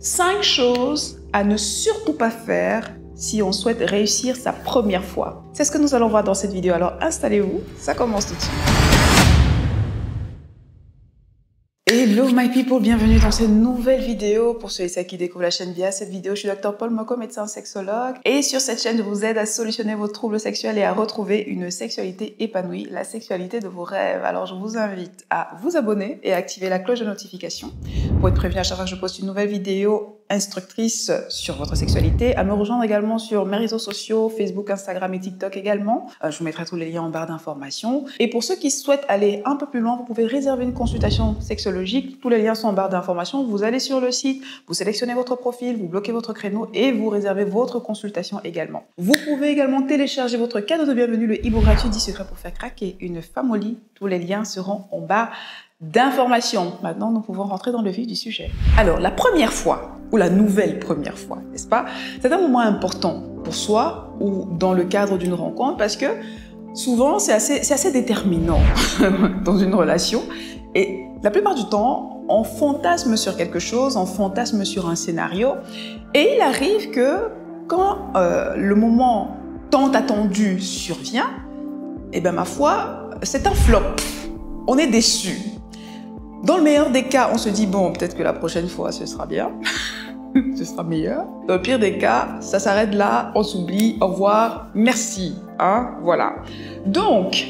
5 choses à ne surtout pas faire si on souhaite réussir sa première fois. C'est ce que nous allons voir dans cette vidéo. Alors installez-vous, ça commence tout de suite. Hello my people, bienvenue dans cette nouvelle vidéo. Pour ceux et celles qui découvrent la chaîne via cette vidéo, je suis Dr Paul Moko, médecin sexologue. Et sur cette chaîne, je vous aide à solutionner vos troubles sexuels et à retrouver une sexualité épanouie, la sexualité de vos rêves. Alors je vous invite à vous abonner et à activer la cloche de notification pour être prévenu à chaque fois que je poste une nouvelle vidéo instructrice sur votre sexualité, à me rejoindre également sur mes réseaux sociaux, Facebook, Instagram et TikTok également. Je vous mettrai tous les liens en barre d'informations. Et pour ceux qui souhaitent aller un peu plus loin, vous pouvez réserver une consultation sexologique. Tous les liens sont en barre d'informations. Vous allez sur le site, vous sélectionnez votre profil, vous bloquez votre créneau et vous réservez votre consultation également. Vous pouvez également télécharger votre cadeau de bienvenue, le e-book gratuit 10 secrets pour faire craquer une femme au lit. Tous les liens seront en barre d'informations. Maintenant, nous pouvons rentrer dans le vif du sujet. Alors, la première fois, ou la nouvelle première fois, n'est-ce pas? C'est un moment important pour soi ou dans le cadre d'une rencontre parce que souvent, c'est assez déterminant dans une relation. Et la plupart du temps, on fantasme sur quelque chose, on fantasme sur un scénario. Et il arrive que quand le moment tant attendu survient, eh bien, ma foi, c'est un flop. On est déçu. Dans le meilleur des cas, on se dit, bon, peut-être que la prochaine fois, ce sera bien. Ce sera meilleur. Dans le pire des cas, ça s'arrête là, on s'oublie, au revoir, merci. Hein, voilà. Donc,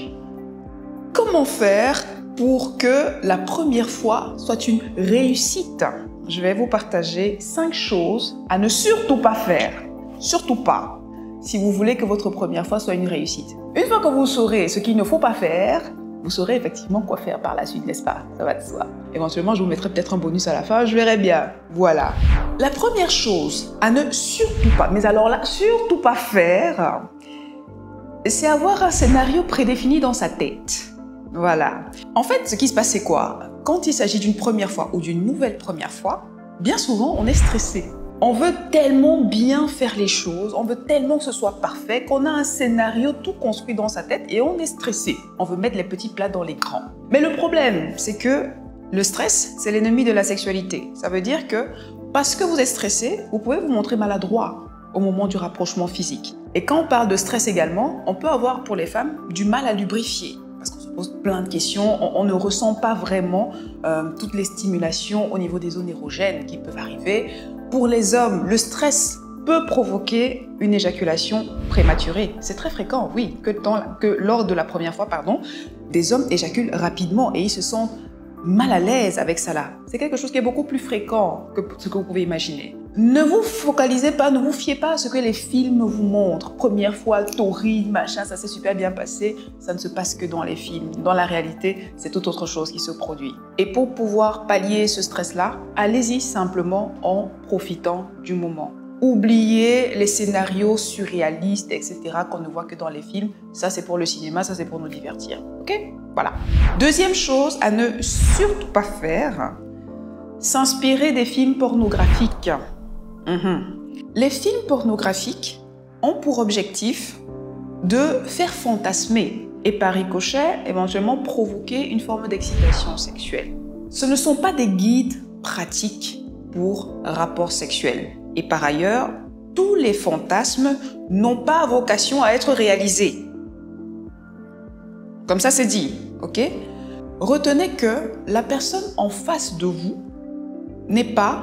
comment faire pour que la première fois soit une réussite? Je vais vous partager 5 choses à ne surtout pas faire. Surtout pas. Si vous voulez que votre première fois soit une réussite. Une fois que vous saurez ce qu'il ne faut pas faire, vous saurez effectivement quoi faire par la suite, n'est-ce pas? Ça va de soi. Éventuellement, je vous mettrai peut-être un bonus à la fin, je verrai bien. Voilà. La première chose à ne surtout pas, mais alors là, surtout pas faire, c'est avoir un scénario prédéfini dans sa tête. Voilà. En fait, ce qui se passe, c'est quoi? Quand il s'agit d'une première fois ou d'une nouvelle première fois, bien souvent, on est stressé. On veut tellement bien faire les choses, on veut tellement que ce soit parfait qu'on a un scénario tout construit dans sa tête et on est stressé. On veut mettre les petits plats dans les grands. Mais le problème, c'est que le stress, c'est l'ennemi de la sexualité. Ça veut dire que parce que vous êtes stressé, vous pouvez vous montrer maladroit au moment du rapprochement physique. Et quand on parle de stress également, on peut avoir pour les femmes du mal à lubrifier. Parce qu'on se pose plein de questions, on ne ressent pas vraiment toutes les stimulations au niveau des zones érogènes qui peuvent arriver. Pour les hommes, le stress peut provoquer une éjaculation prématurée. C'est très fréquent, oui, que lors de la première fois, des hommes éjaculent rapidement et ils se sentent mal à l'aise avec ça là. C'est quelque chose qui est beaucoup plus fréquent que ce que vous pouvez imaginer. Ne vous focalisez pas, ne vous fiez pas à ce que les films vous montrent. Première fois, torride, machin, ça s'est super bien passé. Ça ne se passe que dans les films. Dans la réalité, c'est toute autre chose qui se produit. Et pour pouvoir pallier ce stress-là, allez-y simplement en profitant du moment. Oubliez les scénarios surréalistes, etc. qu'on ne voit que dans les films. Ça, c'est pour le cinéma, ça, c'est pour nous divertir. Ok? Voilà. Deuxième chose à ne surtout pas faire, s'inspirer des films pornographiques. Les films pornographiques ont pour objectif de faire fantasmer et par ricochet, éventuellement provoquer une forme d'excitation sexuelle. Ce ne sont pas des guides pratiques pour rapports sexuels. Et par ailleurs, tous les fantasmes n'ont pas vocation à être réalisés. Comme ça, c'est dit, ok? Retenez que la personne en face de vous n'est pas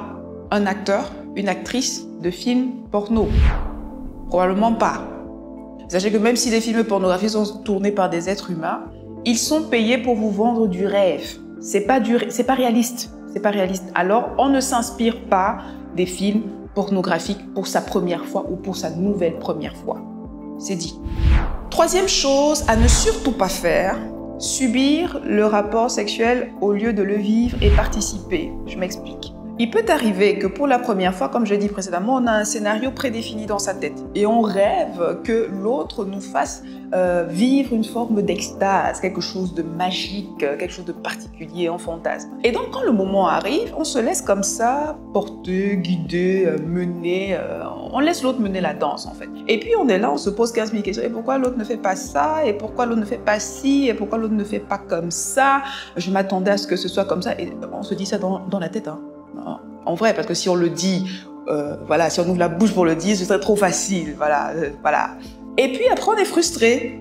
un acteur, une actrice de films porno. Probablement pas. Sachez que même si les films pornographiques sont tournés par des êtres humains, ils sont payés pour vous vendre du rêve. C'est pas réaliste. C'est pas réaliste. Alors, on ne s'inspire pas des films pornographiques pour sa première fois ou pour sa nouvelle première fois. C'est dit. Troisième chose à ne surtout pas faire, subir le rapport sexuel au lieu de le vivre et participer. Je m'explique. Il peut arriver que pour la première fois, comme je l'ai dit précédemment, on a un scénario prédéfini dans sa tête et on rêve que l'autre nous fasse vivre une forme d'extase, quelque chose de magique, quelque chose de particulier en fantasme. Et donc quand le moment arrive, on se laisse comme ça porter, guider, mener, on laisse l'autre mener la danse en fait. Et puis on est là, on se pose 15 000 questions. Et pourquoi l'autre ne fait pas ça? Et pourquoi l'autre ne fait pas ci? Et pourquoi l'autre ne fait pas comme ça? Je m'attendais à ce que ce soit comme ça. Et on se dit ça dans la tête, hein. En vrai, parce que si on le dit, voilà, si on ouvre la bouche pour le dire, ce serait trop facile. Voilà, voilà. Et puis après, on est frustré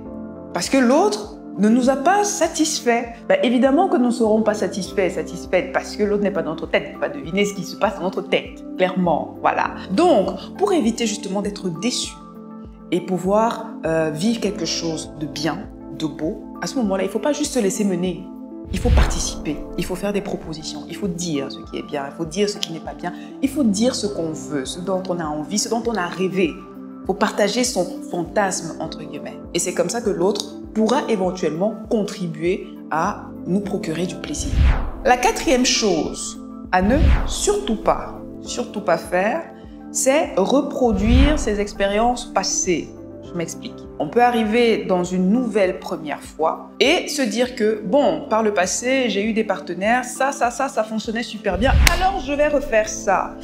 parce que l'autre ne nous a pas satisfaits. Ben, évidemment que nous ne serons pas satisfaites parce que l'autre n'est pas dans notre tête. On ne peut pas deviner ce qui se passe dans notre tête, clairement. Voilà. Donc, pour éviter justement d'être déçu et pouvoir vivre quelque chose de bien, de beau, à ce moment-là, il ne faut pas juste se laisser mener. Il faut participer, il faut faire des propositions, il faut dire ce qui est bien, il faut dire ce qui n'est pas bien, il faut dire ce qu'on veut, ce dont on a envie, ce dont on a rêvé. Il faut partager son fantasme, entre guillemets. Et c'est comme ça que l'autre pourra éventuellement contribuer à nous procurer du plaisir. La quatrième chose à ne surtout pas faire, c'est reproduire ses expériences passées. Je m'explique. On peut arriver dans une nouvelle première fois et se dire que, bon, par le passé, j'ai eu des partenaires, ça fonctionnait super bien, alors je vais refaire ça.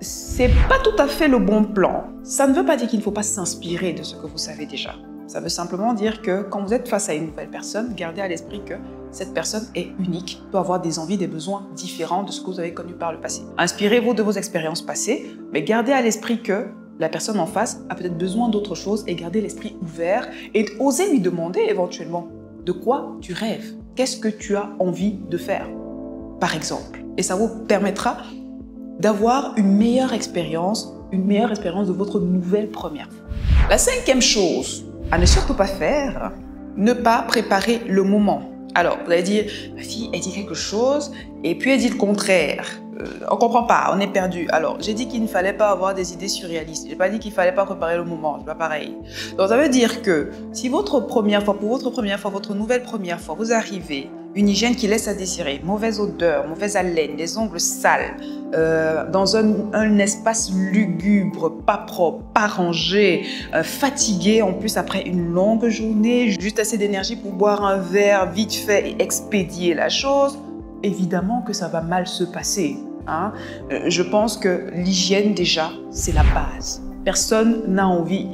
C'est pas tout à fait le bon plan. Ça ne veut pas dire qu'il ne faut pas s'inspirer de ce que vous savez déjà. Ça veut simplement dire que quand vous êtes face à une nouvelle personne, gardez à l'esprit que cette personne est unique, peut avoir des envies, des besoins différents de ce que vous avez connu par le passé. Inspirez-vous de vos expériences passées, mais gardez à l'esprit que la personne en face a peut-être besoin d'autre chose et gardez l'esprit ouvert et osez lui demander éventuellement de quoi tu rêves, qu'est-ce que tu as envie de faire, par exemple. Et ça vous permettra d'avoir une meilleure expérience de votre nouvelle première fois. La cinquième chose à ne surtout pas faire, ne pas préparer le moment. Alors, vous allez dire, ma fille, elle dit quelque chose et puis elle dit le contraire. On ne comprend pas, on est perdu. Alors, j'ai dit qu'il ne fallait pas avoir des idées surréalistes. Je n'ai pas dit qu'il ne fallait pas préparer le moment, c'est pas pareil. Donc, ça veut dire que si pour votre nouvelle première fois, vous arrivez, une hygiène qui laisse à désirer, mauvaise odeur, mauvaise haleine, des ongles sales, dans un espace lugubre, pas propre, pas rangé, fatigué en plus après une longue journée, juste assez d'énergie pour boire un verre vite fait et expédier la chose, évidemment que ça va mal se passer. Hein? Je pense que l'hygiène déjà, c'est la base. Personne n'a envie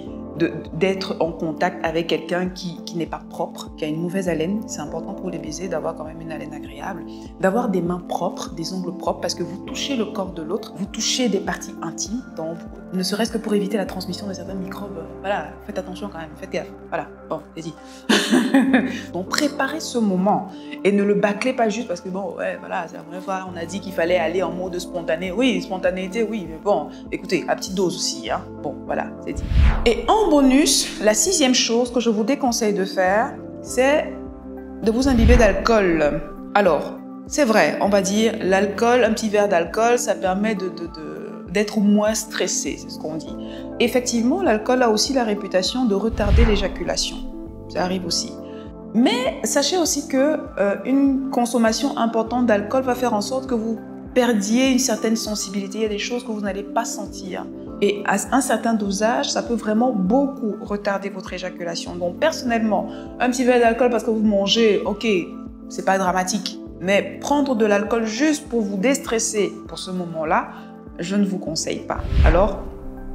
d'être en contact avec quelqu'un qui n'est pas propre, qui a une mauvaise haleine. C'est important pour les baisers d'avoir quand même une haleine agréable, d'avoir des mains propres, des ongles propres, parce que vous touchez le corps de l'autre, vous touchez des parties intimes, donc ne serait-ce que pour éviter la transmission de certains microbes. Voilà, faites attention quand même, faites gaffe. Voilà, bon, c'est dit. Donc préparez ce moment et ne le bâclez pas juste parce que bon, ouais, voilà, c'est la première fois, on a dit qu'il fallait aller en mode spontané. Oui, spontanéité, oui, mais bon, écoutez, à petite dose aussi, hein. Bon, voilà, c'est dit. Et en bonus, la sixième chose que je vous déconseille de faire, c'est de vous imbiber d'alcool. Alors, c'est vrai, on va dire, l'alcool, un petit verre d'alcool, ça permet d'être moins stressé, c'est ce qu'on dit. Effectivement, l'alcool a aussi la réputation de retarder l'éjaculation. Ça arrive aussi. Mais sachez aussi que une consommation importante d'alcool va faire en sorte que vous perdiez une certaine sensibilité. Il y a des choses que vous n'allez pas sentir. Et à un certain dosage, ça peut vraiment beaucoup retarder votre éjaculation. Donc personnellement, un petit verre d'alcool parce que vous mangez, ok, c'est pas dramatique. Mais prendre de l'alcool juste pour vous déstresser pour ce moment-là, je ne vous conseille pas. Alors,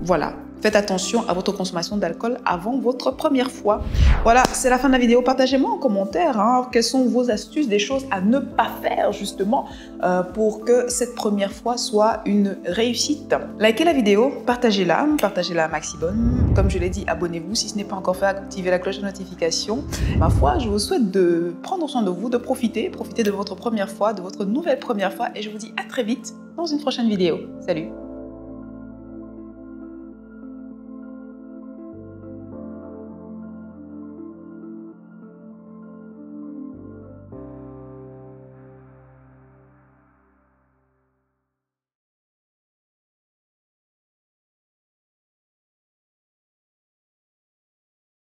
voilà. Faites attention à votre consommation d'alcool avant votre première fois. Voilà, c'est la fin de la vidéo. Partagez-moi en commentaire quelles sont vos astuces, des choses à ne pas faire justement pour que cette première fois soit une réussite. Likez la vidéo, partagez-la un maximum. Comme je l'ai dit, abonnez-vous si ce n'est pas encore fait, activez la cloche de notification. Ma foi, je vous souhaite de prendre soin de vous, de profiter de votre première fois, de votre nouvelle première fois et je vous dis à très vite dans une prochaine vidéo. Salut!